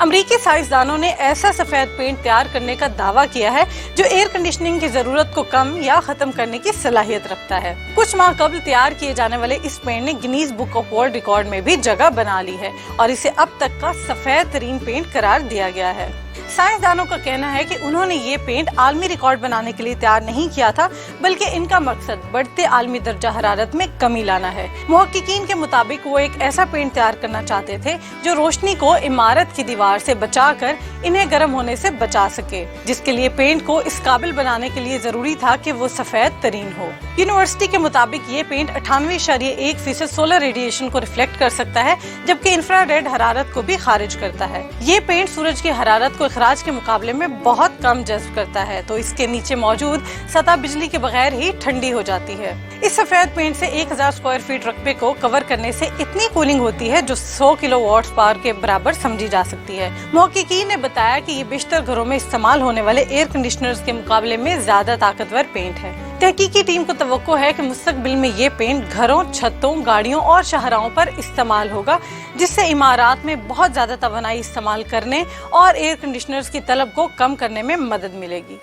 امریکی سائنسدانوں نے ایسا سفید پینٹ تیار کرنے کا دعویٰ کیا ہے جو ایئر کنڈیشننگ کی ضرورت کو کم یا ختم کرنے کی صلاحیت رکھتا ہے۔ کچھ ماہ قبل تیار کیے جانے والے اس پینٹ نے Guinness book of world record میں بھی جگہ بنا لی ہے اور اسے اب تک کا سفید ترین پینٹ قرار دیا گیا ہے۔ سائنسدانوں کا کہنا ہے کہ انہوں نے یہ پینٹ عالمی ریکارڈ بنانے کے لیے تیار نہیں کیا تھا، بلکہ ان کا مقصد بڑھتے عالمی درجہ حرارت میں کمی لانا ہے۔ محققین کے مطابق وہ ایک ایسا پینٹ تیار کرنا چاہتے تھے جو روشنی کو عمارت کی دیوار سے بچا کر انہیں گرم ہونے سے بچا سکے، جس کے لیے پینٹ کو اس قابل بنانے کے لیے ضروری تھا کہ وہ سفید ترین ہو۔ یونیورسٹی کے مطابق یہ پینٹ 98.1% سولر ریڈیشن کو ریفلیکٹ کر سکتا ہے، جبکہ انفرا ریڈ حرارت کو بھی خارج کرتا ہے۔ یہ پینٹ سورج کی حرارت کو اخراج کے مقابلے میں بہت کم جذب کرتا ہے، تو اس کے نیچے موجود سطح بجلی کے بغیر ہی ٹھنڈی ہو جاتی ہے۔ اس سفید پینٹ سے 1000 اسکوائر فٹ رقبے کو کور کرنے سے اتنی کولنگ ہوتی ہے جو 100 کلو واٹس پاور کے برابر سمجھی جا سکتی ہے۔ محققین نے بتایا کہ یہ بیشتر گھروں میں استعمال ہونے والے ایئر کنڈیشنرز کے مقابلے میں زیادہ طاقتور پینٹ ہے۔ تحقیقی ٹیم کو توقع ہے کہ مستقبل میں یہ پینٹ گھروں، چھتوں، گاڑیوں اور شاہراہوں پر استعمال ہوگا، جس سے عمارات میں بہت زیادہ توانائی استعمال کرنے اور ایئر کنڈیشنرز کی طلب کو کم کرنے میں مدد ملے گی۔